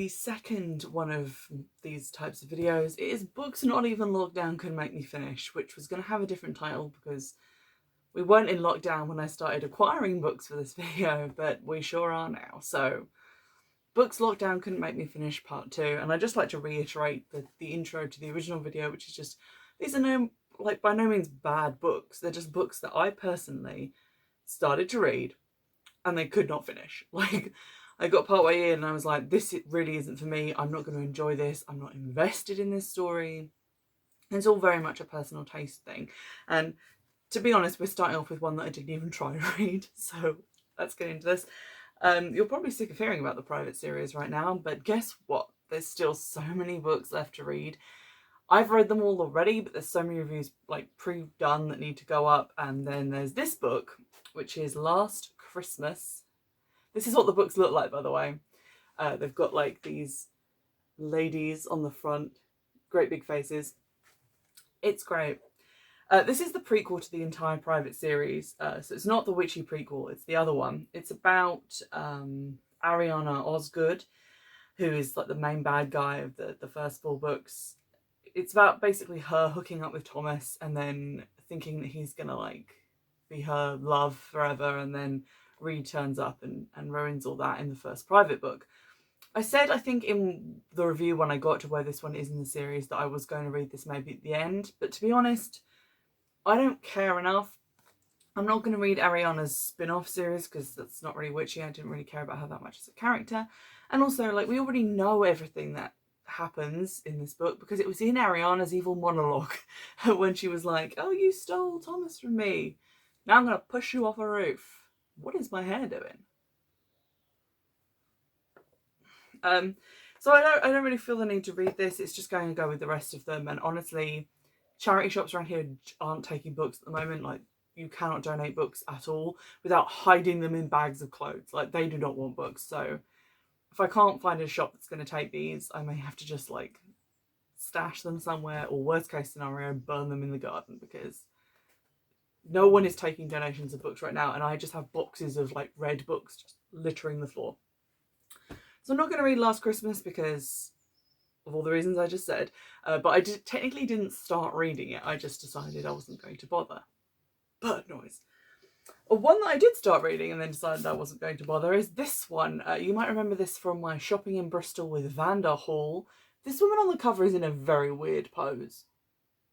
the second one of these types of videos. It is Books Not Even Lockdown Can Make Me Finish, which was going to have a different title because we weren't in lockdown when I started acquiring books for this video, but we sure are now. So, Books Lockdown Couldn't Make Me Finish Part 2, and I'd just like to reiterate the intro to the original video, which is just, these are by no means bad books. They're just books that I personally started to read and they could not finish. Like, I got partway in and I was like, this really isn't for me. I'm not going to enjoy this. I'm not invested in this story. It's all very much a personal taste thing. And to be honest, we're starting off with one that I didn't even try to read. So let's get into this. You're probably sick of hearing about the private series right now, but guess what? There's still so many books left to read. I've read them all already, but there's so many reviews like pre-done that need to go up. And then there's this book, which is Last Christmas. This is what the books look like, by the way. They've got like these ladies on the front, great big faces. It's great. This is the prequel to the entire private series. So it's not the witchy prequel, it's the other one. It's about Ariana Osgood, who is like the main bad guy of the first 4 books. It's about basically her hooking up with Thomas and then thinking that he's gonna like be her love forever, and then Reed turns up and ruins all that in the first private book. I said, I think in the review when I got to where this one is in the series, that I was going to read this maybe at the end, but to be honest, I don't care enough. I'm not going to read Ariana's spin-off series because that's not really witchy. I didn't really care about her that much as a character. And also, like, we already know everything that happens in this book because it was in Ariana's evil monologue when she was like, oh, you stole Thomas from me. Now I'm going to push you off a roof. What is my hair doing? So I don't really feel the need to read this. It's just going to go with the rest of them. And honestly, charity shops around here aren't taking books at the moment. Like, you cannot donate books at all without hiding them in bags of clothes. Like, they do not want books. So if I can't find a shop that's going to take these, I may have to just like stash them somewhere, or worst case scenario, burn them in the garden, because no one is taking donations of books right now, and I just have boxes of like red books just littering the floor. So I'm not going to read Last Christmas because of all the reasons I just said, but I technically didn't start reading it. I just decided I wasn't going to bother. Bird noise. One that I did start reading and then decided I wasn't going to bother is this one. You might remember this from my shopping in Bristol with Vanda haul. This woman on the cover is in a very weird pose.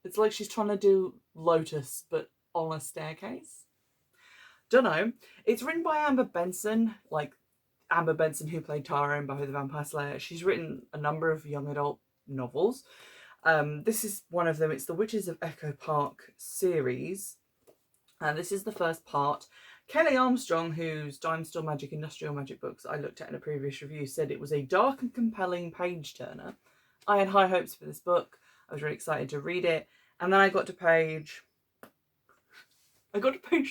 It's like she's trying to do Lotus, but on a staircase. Dunno. It's written by Amber Benson, like Amber Benson who played Tara in Buffy the Vampire Slayer. She's written a number of young adult novels. This is one of them. It's the Witches of Echo Park series. And this is the first part. Kelly Armstrong, whose Dime Store Magic Industrial Magic books I looked at in a previous review, said it was a dark and compelling page turner. I had high hopes for this book. I was really excited to read it. And then I got to page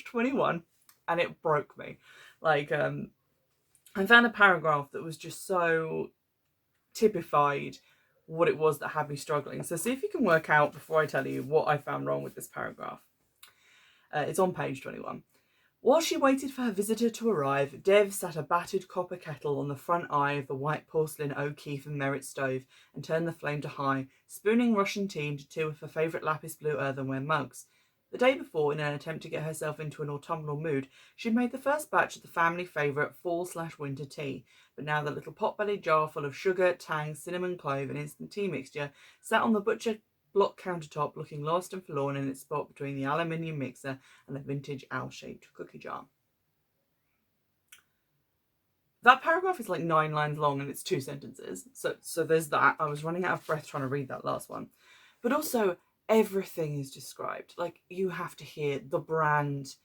21 and it broke me. Like, I found a paragraph that was just so typified what it was that had me struggling. So see if you can work out before I tell you what I found wrong with this paragraph. It's on page 21. While she waited for her visitor to arrive, Dev sat a battered copper kettle on the front eye of the white porcelain O'Keefe and Merritt stove and turned the flame to high, spooning Russian tea into 2 of her favourite lapis blue earthenware mugs. The day before, in an attempt to get herself into an autumnal mood, she'd made the first batch of the family favourite fall/winter tea, but now the little pot-bellied jar full of sugar, tang, cinnamon clove and instant tea mixture sat on the butcher block countertop, looking lost and forlorn in its spot between the aluminium mixer and the vintage owl-shaped cookie jar. That paragraph is like 9 lines long and it's 2 sentences. So there's that. I was running out of breath trying to read that last one. But also, everything is described. Like, you have to hear the brand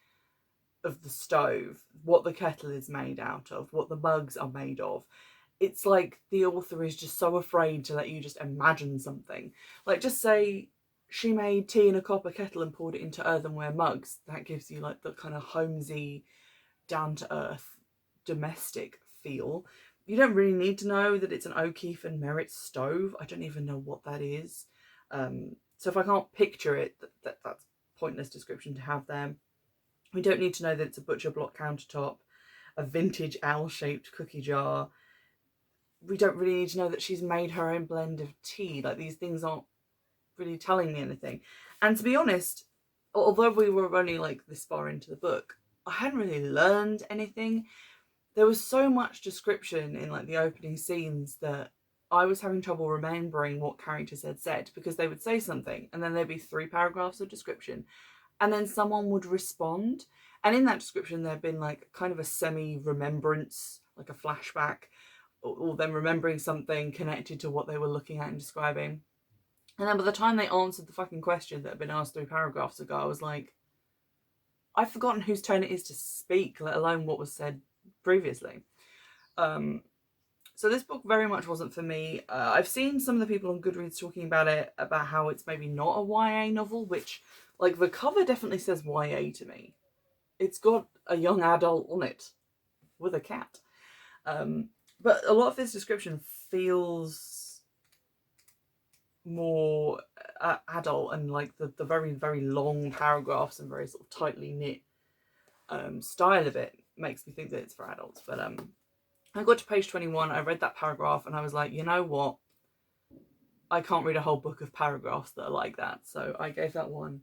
of the stove, what the kettle is made out of, what the mugs are made of. It's like the author is just so afraid to let you just imagine something. Like, just say she made tea in a copper kettle and poured it into earthenware mugs. That gives you like the kind of homesy, down-to-earth, domestic feel. You don't really need to know that it's an O'Keefe and Merritt stove. I don't even know what that is. So if I can't picture it, that's pointless description to have there. We don't need to know that it's a butcher block countertop, a vintage owl-shaped cookie jar. we don't really need to know that she's made her own blend of tea. Like, these things aren't really telling me anything. And to be honest, although we were only like this far into the book, I hadn't really learned anything. There was so much description in like the opening scenes that I was having trouble remembering what characters had said, because they would say something and then there'd be 3 paragraphs of description and then someone would respond, and in that description there'd been like kind of a semi-remembrance, like a flashback, or them remembering something connected to what they were looking at and describing. And then by the time they answered the fucking question that had been asked 3 paragraphs ago, I was like, I've forgotten whose turn it is to speak, let alone what was said previously. So this book very much wasn't for me. I've seen some of the people on Goodreads talking about it, about how it's maybe not a YA novel, which, like, the cover definitely says YA to me. It's got a young adult on it with a cat. But a lot of this description feels more adult, and like the very, very long paragraphs and very sort of tightly knit style of it makes me think that it's for adults. But I got to page 21, I read that paragraph and I was like, you know what? I can't read a whole book of paragraphs that are like that. So I gave that one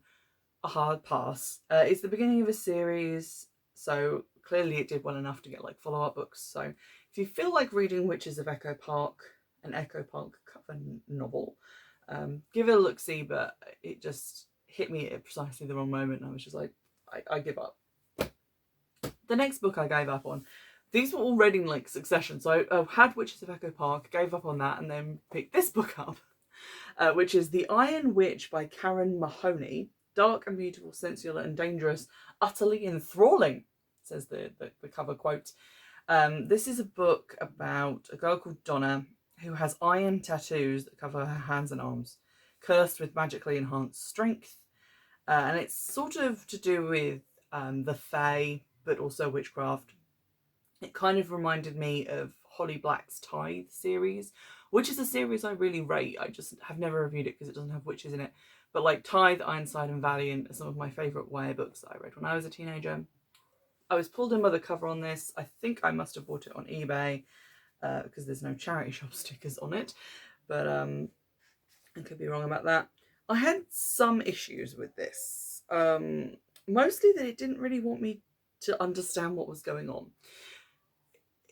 a hard pass. It's the beginning of a series, so clearly it did well enough to get like follow-up books. So if you feel like reading Witches of Echo Park, an Echo Park cover novel, give it a look-see, but it just hit me at precisely the wrong moment and I was just like, I give up. The next book I gave up on, these were all read in like succession. So I had Witches of Echo Park, gave up on that, and then picked this book up, which is The Iron Witch by Karen Mahoney. Dark and beautiful, sensual and dangerous, utterly enthralling, says the cover quote. This is a book about a girl called Donna who has iron tattoos that cover her hands and arms, cursed with magically enhanced strength. And it's sort of to do with the Fae, but also witchcraft. It kind of reminded me of Holly Black's Tithe series, which is a series I really rate. I just have never reviewed it because it doesn't have witches in it. But like Tithe, Ironside and Valiant are some of my favourite YA books that I read when I was a teenager. I was pulled in by the cover on this. I think I must have bought it on eBay because there's no charity shop stickers on it. But I could be wrong about that. I had some issues with this. Mostly that it didn't really want me to understand what was going on.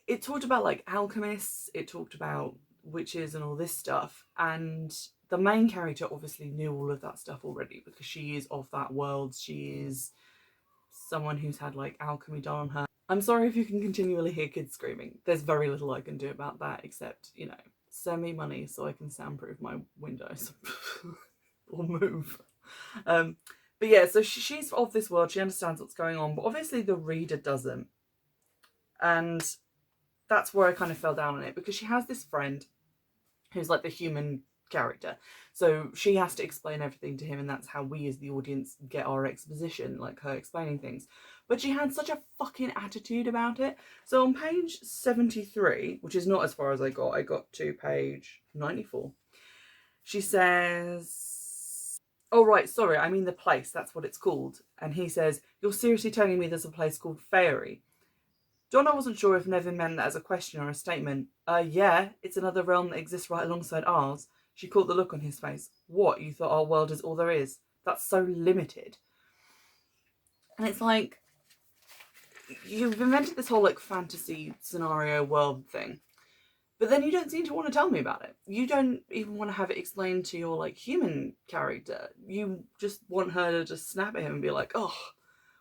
It talked about like alchemists, it talked about witches and all this stuff, and the main character obviously knew all of that stuff already because she is of that world. She is someone who's had like alchemy done on her. I'm sorry if you can continually hear kids screaming. There's very little I can do about that except, you know, send me money so I can soundproof my windows or move. But yeah, so she's of this world, she understands what's going on, but obviously the reader doesn't. And that's where I kind of fell down on it, because she has this friend who's like the human character. So she has to explain everything to him, and that's how we as the audience get our exposition, like her explaining things. But she had such a fucking attitude about it. So on page 73, which is not as far as I got to page 94, she says, oh right, sorry, I mean the place, that's what it's called. And he says, you're seriously telling me there's a place called Fairy? Donna wasn't sure if Nevin meant that as a question or a statement. Yeah, it's another realm that exists right alongside ours. She caught the look on his face. What, you thought our world is all there is? That's so limited. And it's like, you've invented this whole like fantasy scenario world thing, but then you don't seem to want to tell me about it. You don't even want to have it explained to your like human character. You just want her to just snap at him and be like, oh,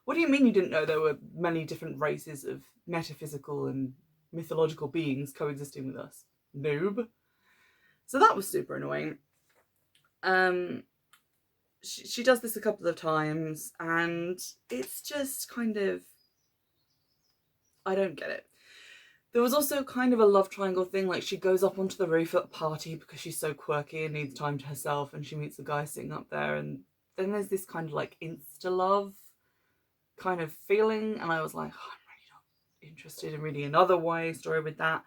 what do you mean you didn't know there were many different races of metaphysical and mythological beings coexisting with us? Noob. So that was super annoying. She does this a couple of times and it's just kind of, I don't get it. There was also kind of a love triangle thing, like she goes up onto the roof at a party because she's so quirky and needs time to herself, and she meets a guy sitting up there, and then there's this kind of like insta-love kind of feeling, and I was like, oh, I'm really not interested in reading another YA story with that.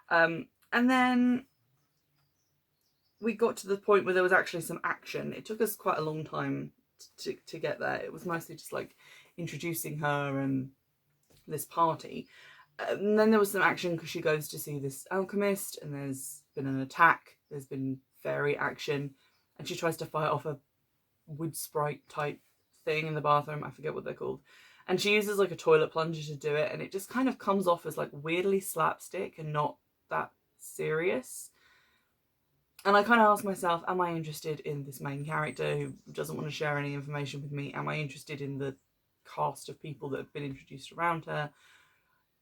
And then we got to the point where there was actually some action. It took us quite a long time to get there. It was mostly just like introducing her and this party. And then there was some action because she goes to see this alchemist and there's been an attack. There's been fairy action and she tries to fight off a wood sprite type thing in the bathroom. I forget what they're called. And she uses like a toilet plunger to do it, and it just kind of comes off as like weirdly slapstick and not that serious. And I kind of asked myself, am I interested in this main character who doesn't want to share any information with me? Am I interested in the cast of people that have been introduced around her?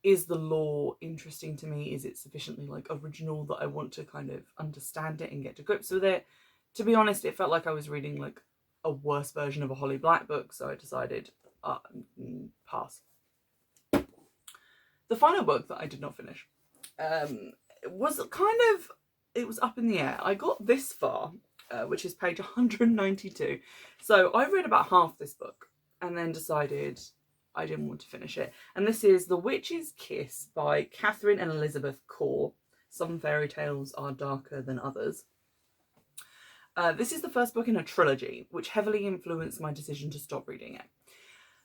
Is the lore interesting to me? Is it sufficiently like original that I want to kind of understand it and get to grips with it? To be honest, it felt like I was reading like a worse version of a Holly Black book, so I decided pass. The final book that I did not finish was it was up in the air. I got this far, which is page 192. So I read about half this book and then decided I didn't want to finish it. And this is The Witch's Kiss by Catherine and Elizabeth Core. Some fairy tales are darker than others. This is the first book in a trilogy, which heavily influenced my decision to stop reading it.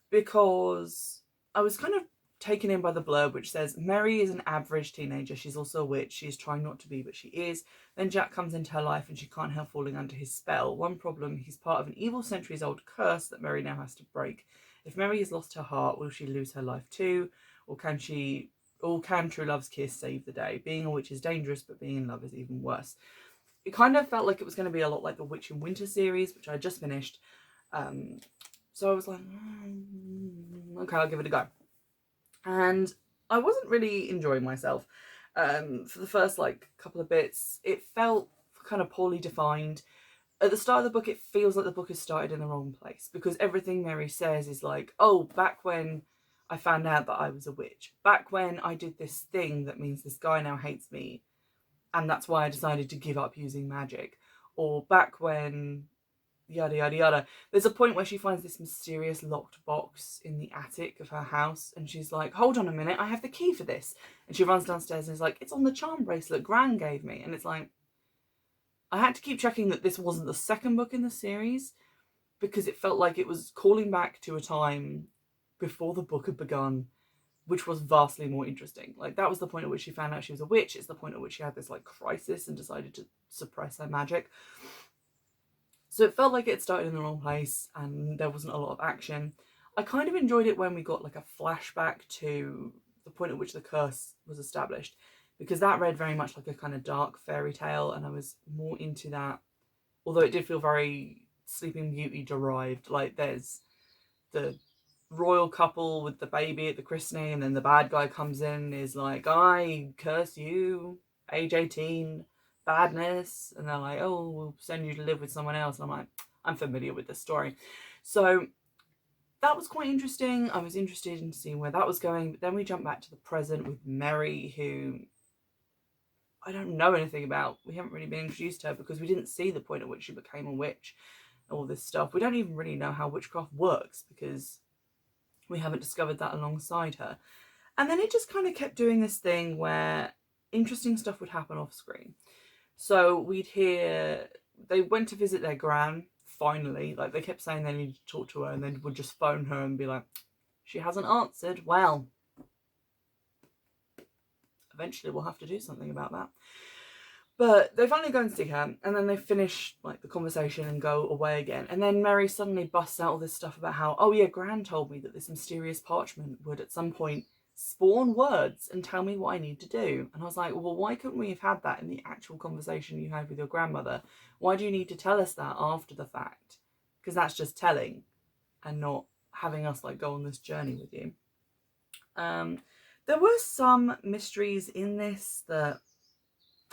Because I was kind of taken in by the blurb, which says, Mary is an average teenager. She's also a witch. She's trying not to be, but she is. Then Jack comes into her life and she can't help falling under his spell. One problem, he's part of an evil centuries-old curse that Mary now has to break. If Mary has lost her heart, will she lose her life too? Or can true love's kiss save the day? Being a witch is dangerous, but being in love is even worse. It kind of felt like it was going to be a lot like the Witch in Winter series, which I just finished. So I was like, okay, I'll give it a go. And I wasn't really enjoying myself. For the first like couple of bits, it felt kind of poorly defined. At the start of the book, it feels like the book has started in the wrong place, because everything Mary says is like, oh, back when I found out that I was a witch, back when I did this thing that means this guy now hates me, and that's why I decided to give up using magic, or back when yada yada yada. There's a point where she finds this mysterious locked box in the attic of her house and she's like, hold on a minute, I have the key for this. And she runs downstairs and is like, it's on the charm bracelet Gran gave me. And it's like, I had to keep checking that this wasn't the second book in the series, because it felt like it was calling back to a time before the book had begun, which was vastly more interesting. Like, that was the point at which she found out she was a witch. It's the point at which she had this like crisis and decided to suppress her magic. So it felt like it started in the wrong place and there wasn't a lot of action. I kind of enjoyed it when we got like a flashback to the point at which the curse was established, because that read very much like a kind of dark fairy tale and I was more into that. Although it did feel very Sleeping Beauty derived. Like, there's the royal couple with the baby at the christening and then the bad guy comes in and is like, I curse you, age 18, badness, and they're like, oh, we'll send you to live with someone else. And I'm like, I'm familiar with this story. So that was quite interesting. I was interested in seeing where that was going. But then we jump back to the present with Mary, who I don't know anything about. We haven't really been introduced to her because we didn't see the point at which she became a witch. All this stuff. We don't even really know how witchcraft works because we haven't discovered that alongside her. And then it just kind of kept doing this thing where interesting stuff would happen off screen. So we'd hear they went to visit their gran, finally. Like, they kept saying they needed to talk to her and then would just phone her and be like, she hasn't answered. Well, eventually we'll have to do something about that. But they finally go and see her, and then they finish like the conversation and go away again. And then Mary suddenly busts out all this stuff about how, oh yeah, Gran told me that this mysterious parchment would at some point spawn words and tell me what I need to do. And I was like, well, why couldn't we have had that in the actual conversation you had with your grandmother? Why do you need to tell us that after the fact? Because that's just telling and not having us like go on this journey with you. There were some mysteries in this that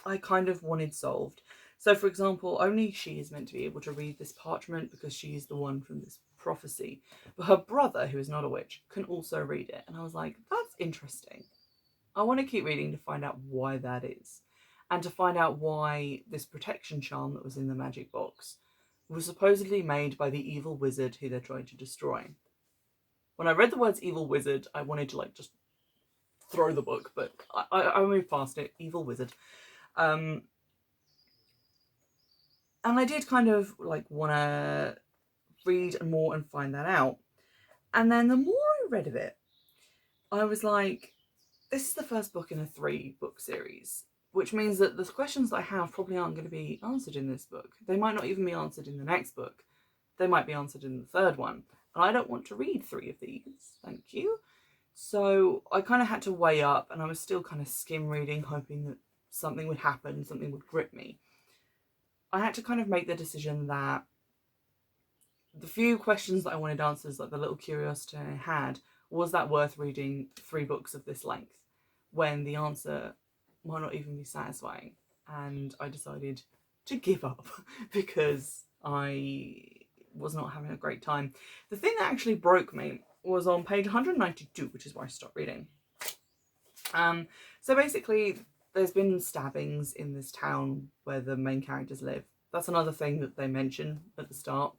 I kind of wanted solved. So, for example, only she is meant to be able to read this parchment because she is the one from this prophecy. But her brother, who is not a witch, can also read it. And I was like, that's interesting. I want to keep reading to find out why that is. And to find out why this protection charm that was in the magic box was supposedly made by the evil wizard who they're trying to destroy. When I read the words evil wizard, I wanted to like just throw the book, but I moved past it. Evil wizard. And I did kind of like want to read more and find that out. And then the more I read of it, I was like, this is the first book in a 3-book series, which means that the questions that I have probably aren't going to be answered in this book. They might not even be answered in the next book. They might be answered in the third one. And I don't want to read 3 of these, thank you. So I kind of had to weigh up, and I was still kind of skim reading, hoping that something would happen, something would grip me. I had to kind of make the decision that the few questions that I wanted answers, like the little curiosity I had, was that worth reading 3 books of this length when the answer might not even be satisfying? And I decided to give up because I was not having a great time. The thing that actually broke me was on page 192, which is where I stopped reading. So basically, there's been stabbings in this town where the main characters live. That's another thing that they mention at the start.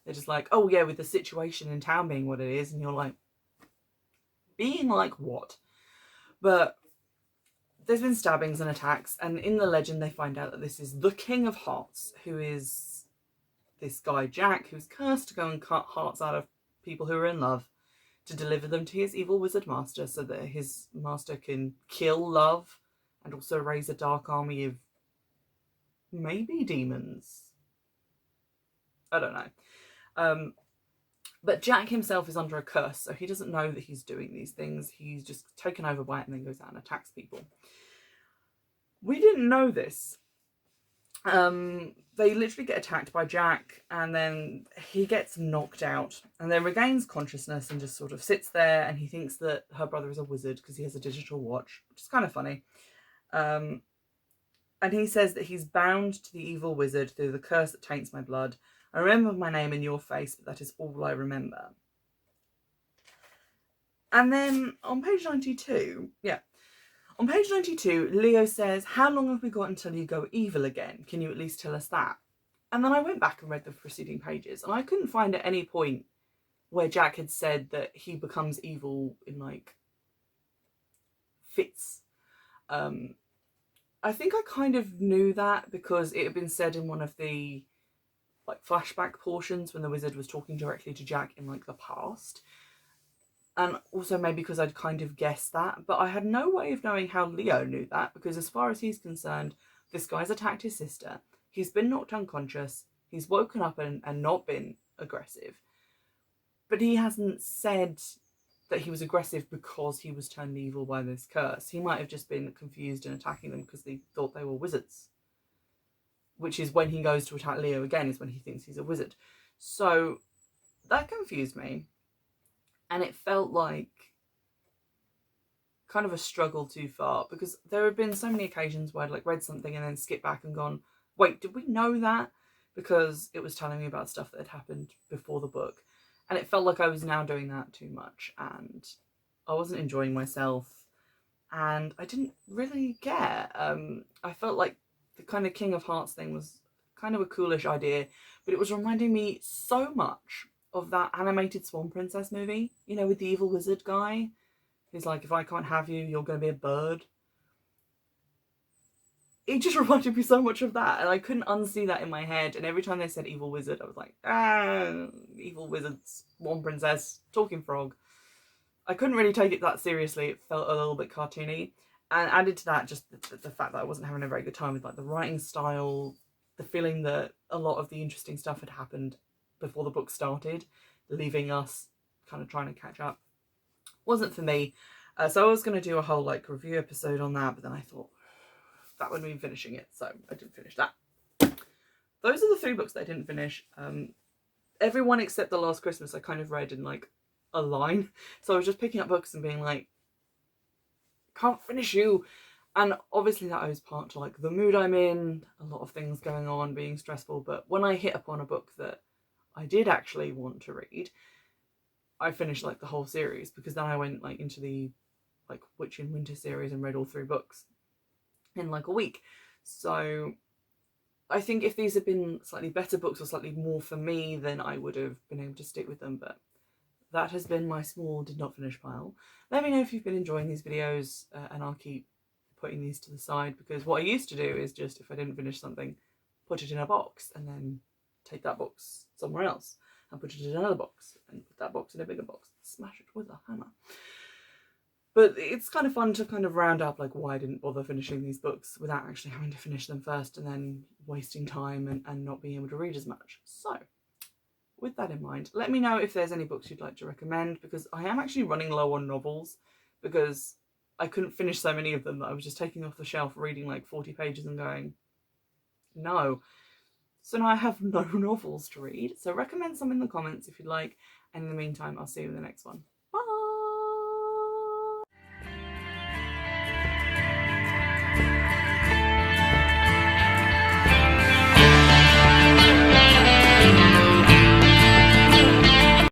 They're just like, oh yeah, with the situation in town being what it is, and you're like, being like what? But there's been stabbings and attacks, and in the legend they find out that this is the King of Hearts, who is this guy Jack, who's cursed to go and cut hearts out of people who are in love to deliver them to his evil wizard master, so that his master can kill love and also raise a dark army of maybe demons. I don't know. But Jack himself is under a curse, so he doesn't know that he's doing these things. He's just taken over by it and then goes out and attacks people. We didn't know this. They literally get attacked by Jack, and then he gets knocked out and then regains consciousness and just sort of sits there, and he thinks that her brother is a wizard because he has a digital watch, which is kind of funny. And he says that he's bound to the evil wizard through the curse that taints my blood. I remember my name and your face, but that is all I remember. And then on page 92, on page 92, Leo says, how long have we got until you go evil again? Can you at least tell us that? And then I went back and read the preceding pages, and I couldn't find at any point where Jack had said that he becomes evil in, like, fits. I think I kind of knew that because it had been said in one of the, like, flashback portions when the wizard was talking directly to Jack in, like, the past. And also maybe because I'd kind of guessed that, but I had no way of knowing how Leo knew that, because as far as he's concerned, this guy's attacked his sister, he's been knocked unconscious, he's woken up and not been aggressive, but he hasn't said that he was aggressive because he was turned evil by this curse. He might have just been confused and attacking them because they thought they were wizards, which is when he goes to attack Leo again, is when he thinks he's a wizard. So that confused me. And it felt like kind of a struggle too far, because there have been so many occasions where I'd like read something and then skipped back and gone, wait, did we know that? Because it was telling me about stuff that had happened before the book. And it felt like I was now doing that too much, and I wasn't enjoying myself, and I didn't really care. I felt like the kind of King of Hearts thing was kind of a coolish idea, but it was reminding me so much of that animated Swan Princess movie, you know, with the evil wizard guy who's like, if I can't have you, you're going to be a bird. It just reminded me so much of that, and I couldn't unsee that in my head. And every time they said evil wizard, I was like, evil wizard, Swan Princess, talking frog. I couldn't really take it that seriously. It felt a little bit cartoony, and added to that just the fact that I wasn't having a very good time with, like, the writing style, the feeling that a lot of the interesting stuff had happened before the book started, leaving us kind of trying to catch up. Wasn't for me. So I was going to do a whole, like, review episode on that, but then I thought that would mean finishing it, so I didn't finish that. Those are the 3 books that I didn't finish. Everyone except The Last Christmas I kind of read in, like, a line. So I was just picking up books and being like, can't finish you. And obviously that owes part to, like, the mood I'm in, a lot of things going on, being stressful. But when I hit upon a book that I did actually want to read, I finished, like, the whole series, because then I went, like, into the, like, Witch in Winter series and read all 3 books in, like, a week. So I think if these had been slightly better books or slightly more for me, then I would have been able to stick with them. But that has been my small did not finish pile. Let me know if you've been enjoying these videos, and I'll keep putting these to the side, because what I used to do is just, if I didn't finish something, put it in a box and then take that box somewhere else and put it in another box and put that box in a bigger box, smash it with a hammer. But it's kind of fun to kind of round up like why I didn't bother finishing these books without actually having to finish them first and then wasting time and not being able to read as much. So with that in mind, let me know if there's any books you'd like to recommend, because I am actually running low on novels because I couldn't finish so many of them that I was just taking off the shelf, reading like 40 pages and going, no. So now I have no novels to read. So recommend some in the comments if you'd like. And in the meantime, I'll see you in the next one.